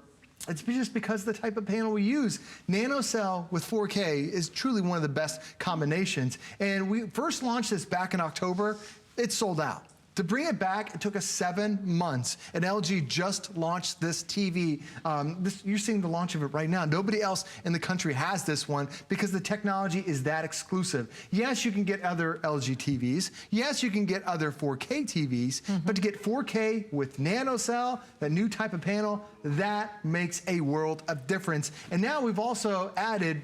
It's just because of the type of panel we use. Nano Cell with 4K is truly one of the best combinations. And we first launched this back in October. It's sold out. To bring it back, it took us 7 months, and LG just launched this TV. You're seeing the launch of it right now. Nobody else in the country has this one because the technology is that exclusive. Yes, you can get other LG TVs. Yes, you can get other 4K TVs, but to get 4K with Nano Cell, that new type of panel, that makes a world of difference. And now we've also added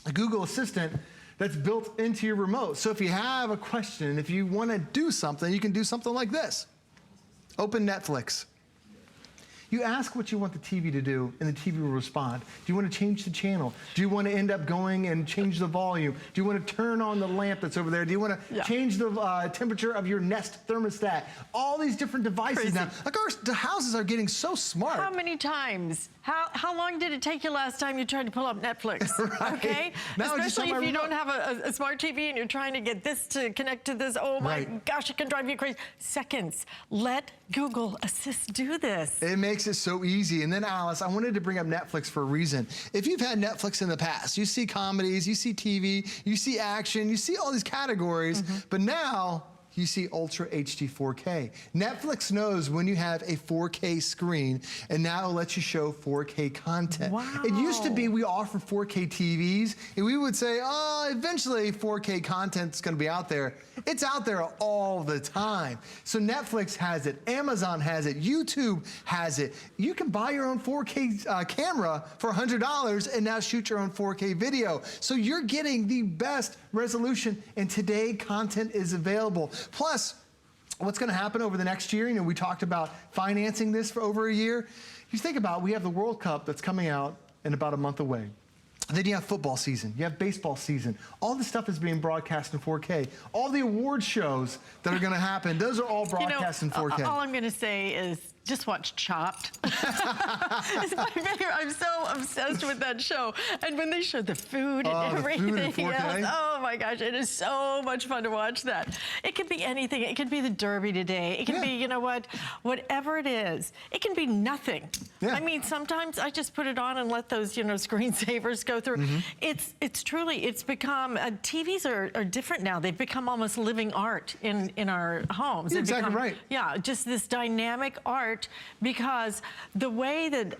a Google Assistant that's built into your remote. So if you have a question, if you want to do something, you can do something like this. Open Netflix. You ask what you want the TV to do, and the TV will respond. Do you want to change the channel? Do you want to end up going and change the volume? Do you want to turn on the lamp that's over there? Do you want to change the temperature of your Nest thermostat? All these different devices now. Like the houses are getting so smart. How many times? How long did it take you last time you tried to pull up Netflix? Right. Okay? Now especially if you don't have a smart TV and you're trying to get this to connect to this. Oh my gosh, it can drive you crazy. Seconds. Let Google Assist do this. It makes it so easy. And then Alice, I wanted to bring up Netflix for a reason. If you've had Netflix in the past, you see comedies, you see TV, you see action, you see all these categories, but now you see Ultra HD 4K. Netflix knows when you have a 4K screen, and now it lets you show 4K content. Wow. It used to be we offer 4K TVs, and we would say, oh, eventually 4K content's gonna be out there. It's out there all the time. So Netflix has it, Amazon has it, YouTube has it. You can buy your own 4K camera for $100 and now shoot your own 4K video. So you're getting the best resolution, and today content is available. Plus, what's gonna happen over the next year, we talked about financing this for over a year. You think about, we have the World Cup that's coming out in about a month away. Then you have football season, you have baseball season. All this stuff is being broadcast in 4K. All the award shows that are gonna happen, those are all broadcast in 4K. All I'm gonna say is just watch Chopped. It's my favorite. I'm so obsessed with that show. And when they show the food and everything else, oh my gosh, it is so much fun to watch that. It could be anything. It could be the Derby today. It can be, you know what, whatever it is. It can be nothing. Yeah. I mean, sometimes I just put it on and let those, screensavers go through. It's truly, it's become, TVs are different now. They've become almost living art in our homes. You're exactly right. Yeah, just this dynamic art, because the way that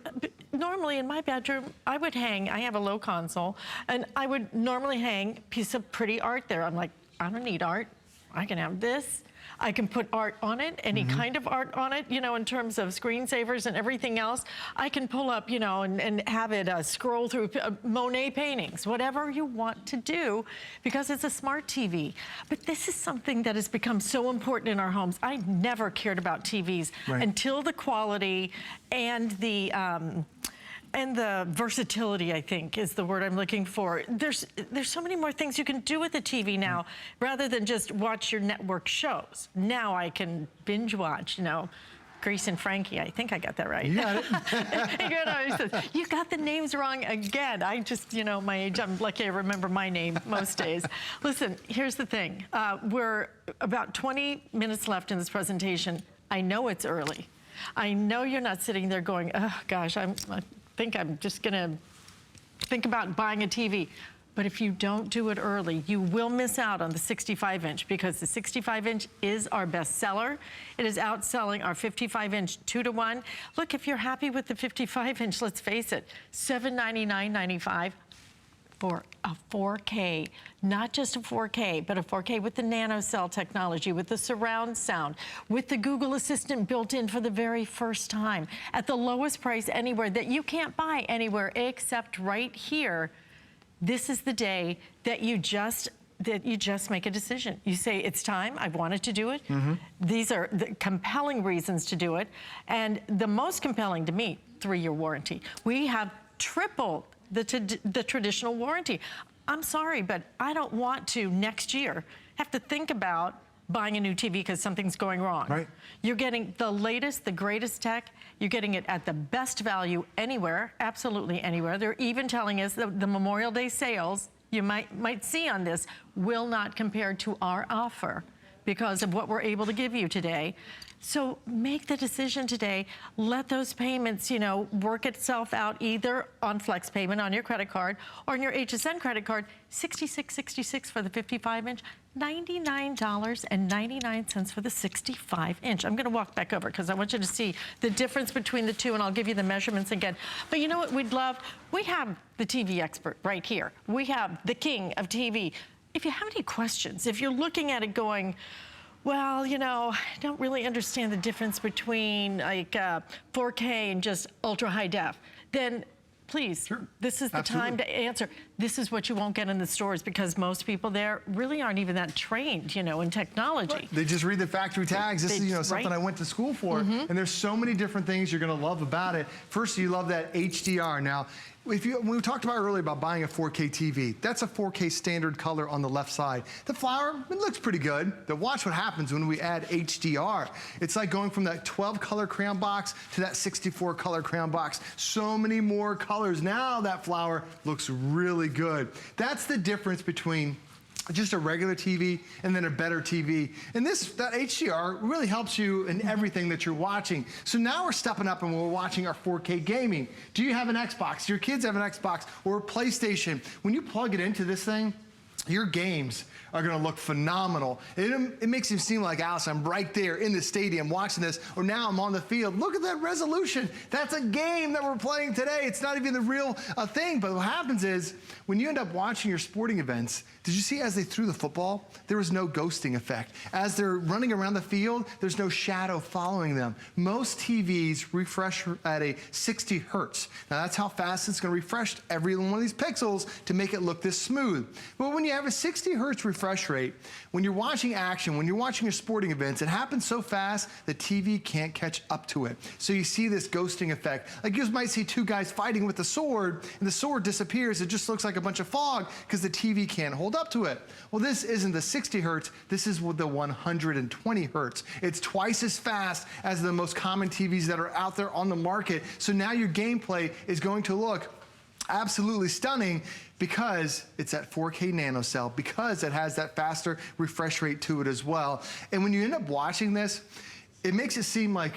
normally in my bedroom I would hang, I have a low console, and I would normally hang a piece of pretty art there. I'm like, I don't need art. I can have this. I can put art on it, any kind of art on it, in terms of screensavers and everything else. I can pull up, and have it scroll through Monet paintings, whatever you want to do, because it's a smart TV. But this is something that has become so important in our homes. I never cared about TVs until the quality and the versatility, I think, is the word I'm looking for. There's so many more things you can do with the TV now, rather than just watch your network shows. Now I can binge watch, Grace and Frankie. I think I got that right. You got it. You got the names wrong again. I just, my age, I'm lucky I remember my name most days. Listen, here's the thing. We're about 20 minutes left in this presentation. I know it's early. I know you're not sitting there going, oh gosh, I think I'm just gonna think about buying a TV. But if you don't do it early, you will miss out on the 65-inch, because the 65-inch is our best seller. It is outselling our 55-inch 2-to-1. Look, if you're happy with the 55-inch, let's face it, $799.95 for a 4K, not just a 4K, but a 4K with the Nano Cell technology, with the surround sound, with the Google Assistant built in for the very first time, at the lowest price anywhere, that you can't buy anywhere except right here. This is the day that you just make a decision. You say, it's time, I've wanted to do it. These are the compelling reasons to do it. And the most compelling to me, 3-year warranty. We have tripled the traditional warranty. I'm sorry, but I don't want to next year have to think about buying a new TV because something's going wrong. Right. You're getting the latest, the greatest tech. You're getting it at the best value anywhere, absolutely anywhere. They're even telling us that the Memorial Day sales you might see on this will not compare to our offer because of what we're able to give you today. So make the decision today. Let those payments, work itself out either on flex payment on your credit card or on your HSN credit card. $66.66 for the 55-inch, $99.99 for the 65-inch. I'm going to walk back over because I want you to see the difference between the two, and I'll give you the measurements again. But you know what we'd love? We have the TV expert right here. We have the king of TV. If you have any questions, if you're looking at it going, well, I don't really understand the difference between like 4K and just ultra high def, then please, this is the time to answer. This is what you won't get in the stores because most people there really aren't even that trained, in technology. Right. They just read the factory tags. This is, something I went to school for. And there's so many different things you're gonna love about it. First, you love that HDR. Now, when we talked about earlier about buying a 4K TV, that's a 4K standard color on the left side. The flower, it looks pretty good. But watch what happens when we add HDR. It's like going from that 12 color crayon box to that 64 color crayon box. So many more colors. Now that flower looks really good. That's the difference between just a regular TV and then a better TV. And that HDR really helps you in everything that you're watching. So now we're stepping up and we're watching our 4K gaming. Do you have an Xbox? Do your kids have an Xbox or a PlayStation? When you plug it into this thing, your games are gonna look phenomenal. It makes it seem like, Alice, I'm right there in the stadium watching this, or now I'm on the field. Look at that resolution. That's a game that we're playing today. It's not even the real thing, but what happens is, when you end up watching your sporting events, did you see as they threw the football, there was no ghosting effect. As they're running around the field, there's no shadow following them. Most TVs refresh at a 60 hertz. Now that's how fast it's gonna refresh every one of these pixels to make it look this smooth. But when you have a 60 hertz refresh rate, when you're watching action, when you're watching your sporting events, it happens so fast the TV can't catch up to it. So you see this ghosting effect. Like you might see two guys fighting with a sword, and the sword disappears. It just looks like a bunch of fog because the TV can't hold up to it. Well, this isn't the 60 hertz, this is the 120 hertz. It's twice as fast as the most common TVs that are out there on the market. So now your gameplay is going to look absolutely stunning because it's at 4K Nano Cell, because it has that faster refresh rate to it as well. And when you end up watching this, it makes it seem like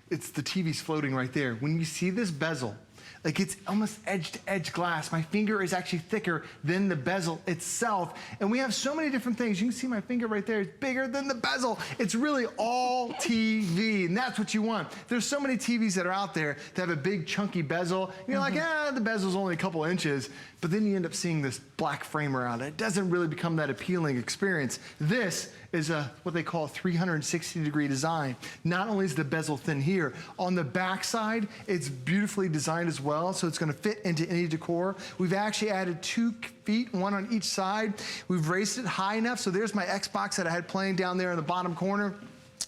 it's the TV's floating right there. When you see this bezel, like it's almost edge-to-edge glass. My finger is actually thicker than the bezel itself. And we have so many different things. You can see my finger right there. It's bigger than the bezel. It's really all TV, and that's what you want. There's so many TVs that are out there that have a big chunky bezel. And you're like, the bezel's only a couple inches. But then you end up seeing this black frame around it. It doesn't really become that appealing experience. This is what they call a 360-degree design. Not only is the bezel thin here, on the back side, it's beautifully designed as well, so it's gonna fit into any decor. We've actually added 2 feet, one on each side. We've raised it high enough, so there's my Xbox that I had playing down there in the bottom corner.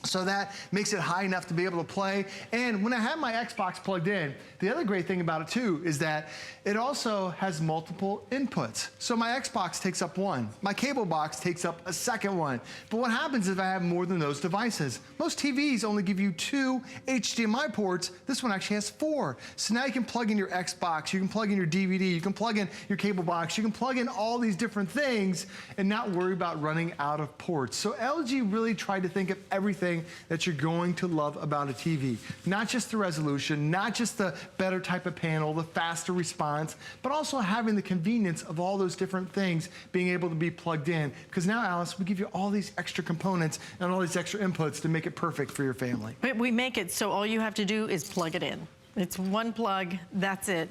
So that makes it high enough to be able to play. And when I have my Xbox plugged in, the other great thing about it too is that it also has multiple inputs. So my Xbox takes up one, my cable box takes up a second one. But what happens if I have more than those devices? Most TVs only give you 2 HDMI ports. This one actually has 4. So now you can plug in your Xbox, you can plug in your DVD, you can plug in your cable box, you can plug in all these different things and not worry about running out of ports. So LG really tried to think of everything that you're going to love about a TV. Not just the resolution, not just the better type of panel, the faster response, but also having the convenience of all those different things being able to be plugged in. Because now, Alice, we give you all these extra components and all these extra inputs to make it perfect for your family. We make it so all you have to do is plug it in. It's one plug, that's it.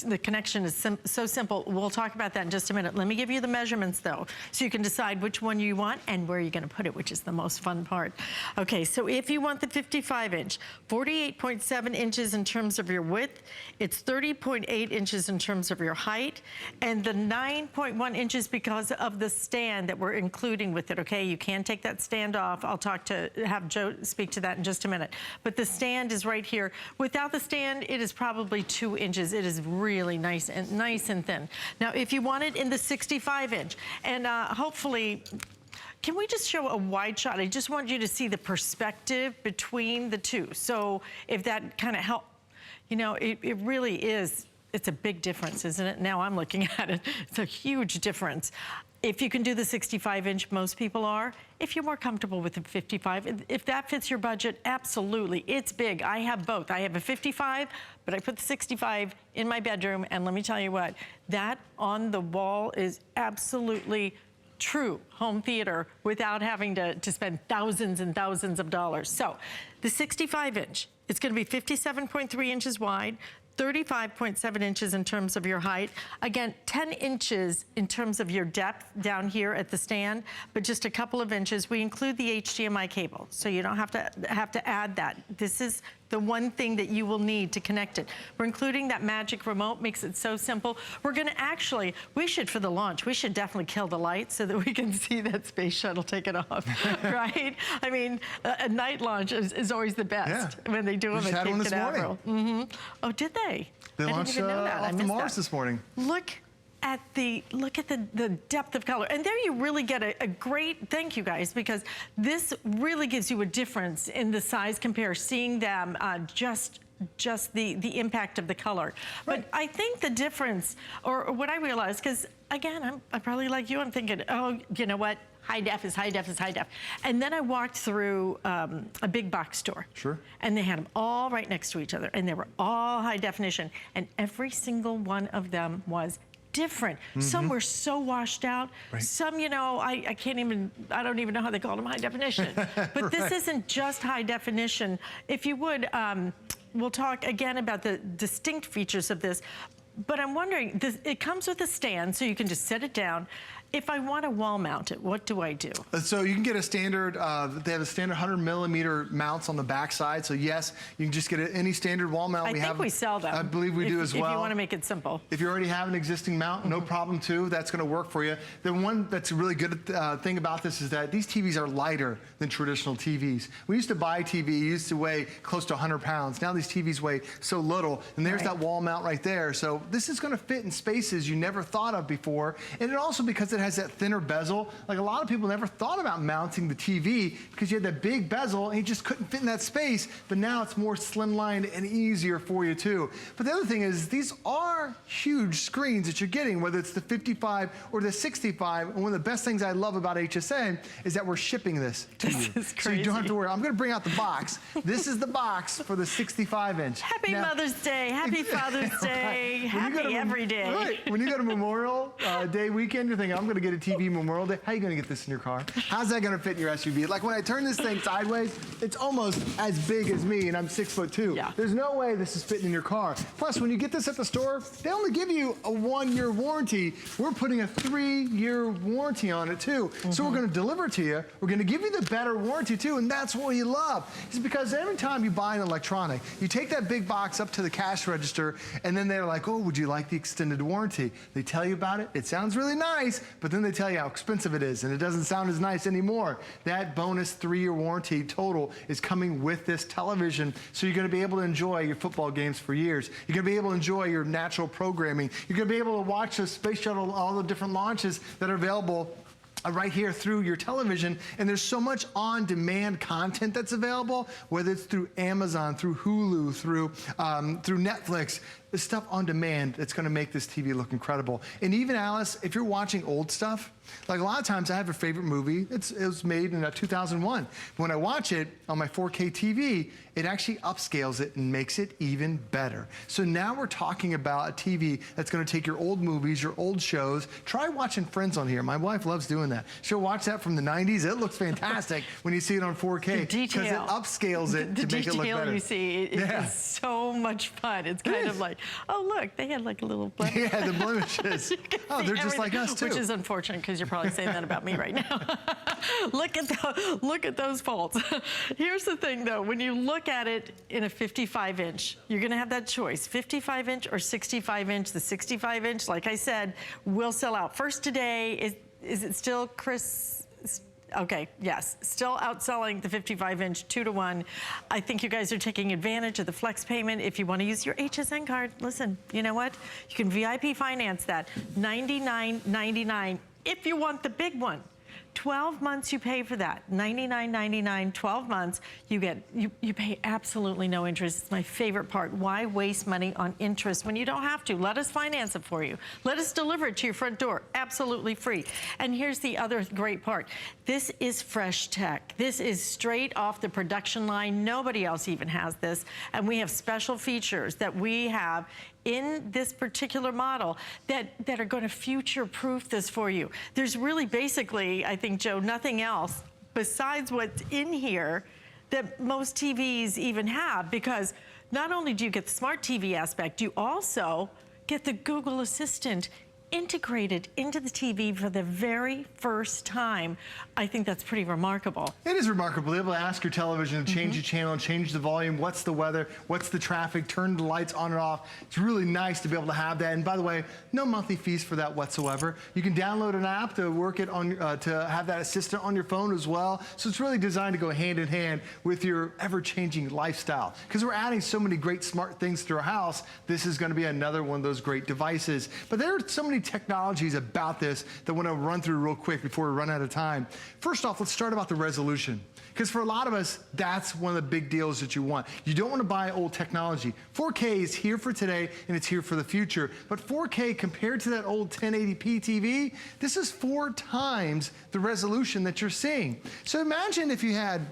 The connection is so simple. We'll talk about that in just a minute. Let me give you the measurements though, so you can decide which one you want and where you're gonna put it, which is the most fun part. Okay, so if you want the 55-inch, 48.7 inches in terms of your width, it's 30.8 inches in terms of your height, and the 9.1 inches because of the stand that we're including with it, okay? You can take that stand off. I'll have Joe speak to that in just a minute. But the stand is right here. Without the stand, it is probably 2 inches. It is really nice and thin. Now, if you want it in the 65-inch, and hopefully, can we just show a wide shot? I just want you to see the perspective between the two. So if that kind of helps, you know, it really is, it's a big difference, isn't it? Now I'm looking at it, it's a huge difference. If you can do the 65-inch, most people are. If you're more comfortable with the 55, if that fits your budget, absolutely. It's big. I have both. I have a 55, but I put the 65 in my bedroom, and let me tell you what, that on the wall is absolutely true home theater without having to spend thousands and thousands of dollars. So the 65-inch, it's gonna be 57.3 inches wide, 35.7 inches in terms of your height. Again, 10 inches in terms of your depth down here at the stand, but just a couple of inches. We include the HDMI cable, so you don't have to add that. This is the one thing that you will need to connect it. We're including that magic remote, makes it so simple. We're gonna actually, we should for the launch, we should definitely kill the lights so that we can see that space shuttle take it off, right? I mean, a night launch is always the best when they do them at Cape Canaveral. Oh, did they? They launched off to Mars this morning. Look at the depth of color. And there you really get a great, thank you guys, because this really gives you a difference in the size compare, seeing them just the impact of the color. Right. But I think the difference, or what I realized, because again, I'm probably like you, I'm thinking, oh, you know what? High def is high def is high def. And then I walked through a big box store. Sure. And they had them all right next to each other, and they were all high definition, and every single one of them was different. Some were so washed out. Some, you know, I don't even know how they called them high definition. But this isn't just high definition. If you would, we'll talk again about the distinct features of this. But I'm wondering, it comes with a stand, so you can just set it down. If I want to wall mount it, what do I do? So you can get a standard, they have a standard 100mm mounts on the back side. So yes, you can just get any standard wall mount. I think we sell them. I believe we do as well. If you want to make it simple. If you already have an existing mount, no problem too. That's going to work for you. The one that's a really good thing about this is that these TVs are lighter than traditional TVs. We used to buy a TV, it used to weigh close to 100 pounds. Now these TVs weigh so little, and there's that wall mount right there. So this is going to fit in spaces you never thought of before. And it also, because it has that thinner bezel, like a lot of people never thought about mounting the TV because you had that big bezel and you just couldn't fit in that space, but now it's more slimlined and easier for you too. But the other thing is, these are huge screens that you're getting, whether it's the 55 or the 65, and one of the best things I love about HSN is that we're shipping this to you. This is crazy. So you don't have to worry. I'm gonna bring out the box. This is the box for the 65-inch. Happy Mother's Day, happy Father's Day, happy every day. Right, when you go to Memorial Day weekend, you're thinking, I'm gonna get a TV Memorial Day. How are you gonna get this in your car? How's that gonna fit in your SUV? Like when I turn this thing sideways, it's almost as big as me, and I'm 6'2". Yeah. There's no way this is fitting in your car. Plus, when you get this at the store, they only give you a 1-year warranty. We're putting a 3-year warranty on it too. So we're gonna deliver it to you. We're gonna give you the better warranty too, and that's what you love. It's because every time you buy an electronic, you take that big box up to the cash register, and then they're like, oh, would you like the extended warranty? They tell you about it. It sounds really nice, but then they tell you how expensive it is, and it doesn't sound as nice anymore. That bonus 3-year warranty total is coming with this television, so you're gonna be able to enjoy your football games for years. You're gonna be able to enjoy your natural programming. You're gonna be able to watch the space shuttle, all the different launches that are available right here through your television. And there's so much on-demand content that's available, whether it's through Amazon, through Hulu, through Netflix. The stuff on demand that's gonna make this TV look incredible. And even, Alice, if you're watching old stuff, like a lot of times I have a favorite movie, it was made in 2001. When I watch it on my 4K TV, it actually upscales it and makes it even better. So now we're talking about a TV that's gonna take your old movies, your old shows. Try watching Friends on here. My wife loves doing that. She'll watch that from the 90s. It looks fantastic when you see it on 4K. Because it upscales it to make it look better. The detail you see is so much fun. It's kind of like, oh look, they had like a little blemish. Yeah, the blemishes. Oh, they're just like us too. Which is unfortunate because you're probably saying that about me right now. Look at those faults. Here's the thing though, when you look at it in a 55-inch, you're gonna have that choice, 55-inch or 65-inch. The 65-inch, like I said, will sell out. First today, is it still, Chris? Okay, yes, still outselling the 55-inch 2-to-1. I think you guys are taking advantage of the flex payment. If you want to use your HSN card, listen, you know what? You can VIP finance that, $99.99. If you want the big one, 12 months you pay for that, $99.99, 12 months, you pay absolutely no interest. It's my favorite part. Why waste money on interest when you don't have to? Let us finance it for you. Let us deliver it to your front door, absolutely free. And here's the other great part. This is fresh tech. This is straight off the production line. Nobody else even has this. And we have special features that we have in this particular model that are going to future-proof this for you. There's really basically, I think, Joe, nothing else besides what's in here that most TVs even have, because not only do you get the smart TV aspect, you also get the Google Assistant integrated into the TV for the very first time. I think that's pretty remarkable. It is remarkable. Be able to ask your television to change the channel, change the volume, what's the weather, what's the traffic, turn the lights on and off. It's really nice to be able to have that. And by the way, no monthly fees for that whatsoever. You can download an app to work it on, to have that assistant on your phone as well. So it's really designed to go hand in hand with your ever-changing lifestyle. Because we're adding so many great smart things to our house, this is going to be another one of those great devices. But there are so many technologies about this that I want to run through real quick before we run out of time. First off, let's start about the resolution. Because for a lot of us, that's one of the big deals that you want. You don't want to buy old technology. 4K is here for today and it's here for the future. But 4K compared to that old 1080p TV, this is 4 times the resolution that you're seeing. So imagine if you had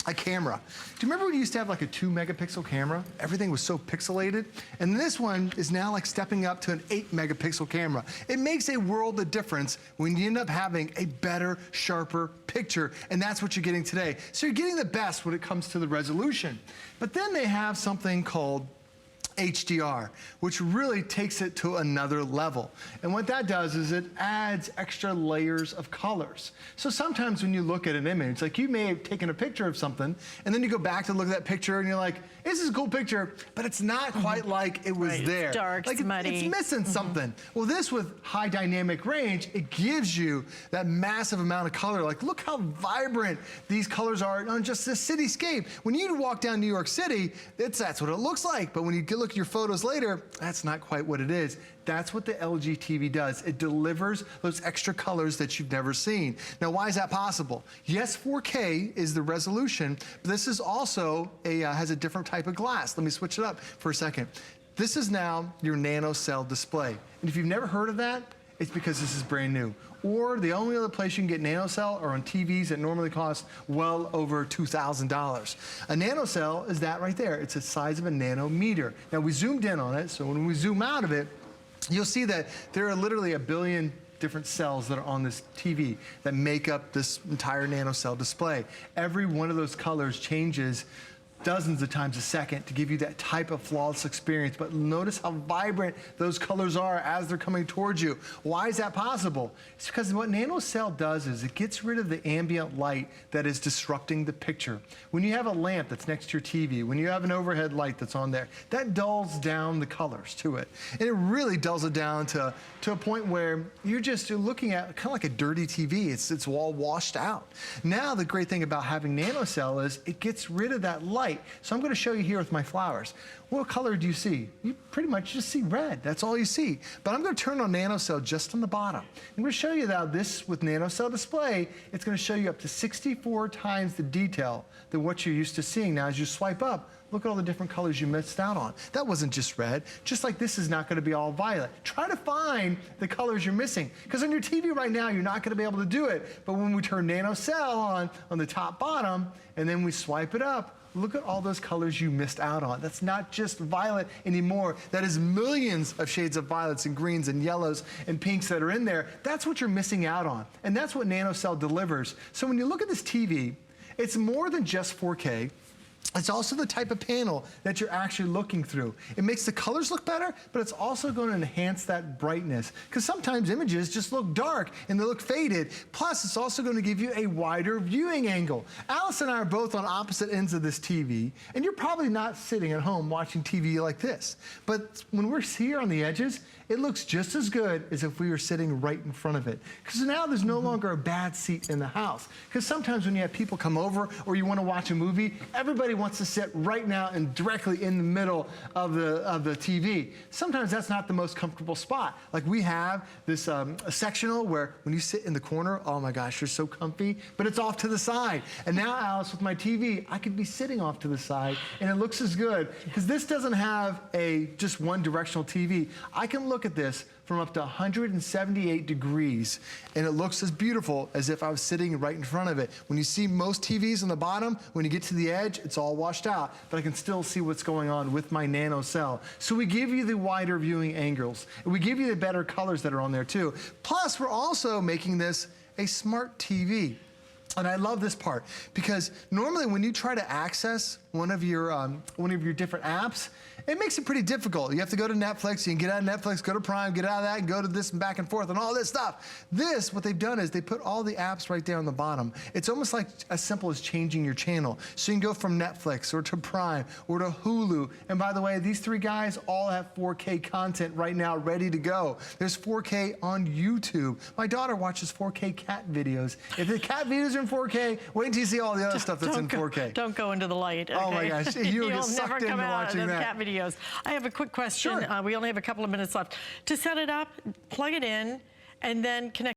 a camera. Do you remember when you used to have like a 2-megapixel camera? Everything was so pixelated. And this one is now like stepping up to an 8-megapixel camera. It makes a world of difference when you end up having a better, sharper picture. And that's what you're getting today. So you're getting the best when it comes to the resolution. But then they have something called HDR, which really takes it to another level. And what that does is it adds extra layers of colors. So sometimes when you look at an image, like you may have taken a picture of something, and then you go back to look at that picture and you're like, this is a cool picture, but it's not quite like it was there. It's dark, like it's muddy. It's missing something. Well, this with high dynamic range, it gives you that massive amount of color. Like, look how vibrant these colors are on just this cityscape. When you walk down New York City, that's what it looks like. But when you look at your photos later, that's not quite what it is. That's what the LG TV does. It delivers those extra colors that you've never seen. Now, why is that possible? Yes, 4K is the resolution, but this is also has a different type of glass. Let me switch it up for a second. This is now your Nano Cell display. And if you've never heard of that, it's because this is brand new. Or the only other place you can get Nano Cell are on TVs that normally cost well over $2,000. A Nano Cell is that right there. It's the size of a nanometer. Now, we zoomed in on it, so when we zoom out of it, you'll see that there are literally 1 billion different cells that are on this TV that make up this entire Nano Cell display. Every one of those colors changes dozens of times a second to give you that type of flawless experience. But notice how vibrant those colors are as they're coming towards you. Why is that possible? It's because what Nano Cell does is it gets rid of the ambient light that is disrupting the picture. When you have a lamp that's next to your TV, when you have an overhead light that's on there, that dulls down the colors to it. And it really dulls it down to a point where you're looking at kind of like a dirty TV. It's all washed out. Now, the great thing about having Nano Cell is it gets rid of that light. So I'm going to show you here with my flowers. What color do you see? You pretty much just see red. That's all you see. But I'm going to turn on Nano Cell just on the bottom. I'm going to show you that this, with Nano Cell display, it's going to show you up to 64 times the detail than what you're used to seeing. Now, as you swipe up, look at all the different colors you missed out on. That wasn't just red. Just like this is not going to be all violet. Try to find the colors you're missing. Because on your TV right now, you're not going to be able to do it. But when we turn Nano Cell on the top bottom, and then we swipe it up, look at all those colors you missed out on. That's not just violet anymore. That is millions of shades of violets and greens and yellows and pinks that are in there. That's what you're missing out on. And that's what Nano Cell delivers. So when you look at this TV, it's more than just 4K. It's also the type of panel that you're actually looking through. It makes the colors look better, but it's also going to enhance that brightness. Because sometimes images just look dark and they look faded. Plus, it's also going to give you a wider viewing angle. Alice and I are both on opposite ends of this TV, and you're probably not sitting at home watching TV like this. But when we're here on the edges, it looks just as good as if we were sitting right in front of it. Because now there's no longer a bad seat in the house. Because sometimes when you have people come over or you want to watch a movie, everybody wants to sit right now and directly in the middle of the TV. Sometimes that's not the most comfortable spot. Like we have this a sectional where when you sit in the corner, oh my gosh, you're so comfy, but it's off to the side. And now, Alice, with my TV, I could be sitting off to the side and it looks as good. Because this doesn't have just one directional TV. I can look at this from up to 178 degrees, and it looks as beautiful as if I was sitting right in front of it. When you see most TVs on the bottom, when you get to the edge, it's all washed out, but I can still see what's going on with my Nano Cell. So we give you the wider viewing angles, and we give you the better colors that are on there too. Plus, we're also making this a smart TV. And I love this part because normally when you try to access one of your different apps, it makes it pretty difficult. You have to go to Netflix, you can get out of Netflix, go to Prime, get out of that, and go to this and back and forth and all this stuff. This, what they've done is they put all the apps right there on the bottom. It's almost like as simple as changing your channel. So you can go from Netflix or to Prime or to Hulu. And by the way, these three guys all have 4K content right now ready to go. There's 4K on YouTube. My daughter watches 4K cat videos. If the cat videos are in 4K, wait until you see all the other stuff that's in 4K. Don't go into the light. Oh my gosh, you'll get sucked into watching that. Cat videos. I have a quick question. Sure. We only have a couple of minutes left. To set it up, plug it in, and then connect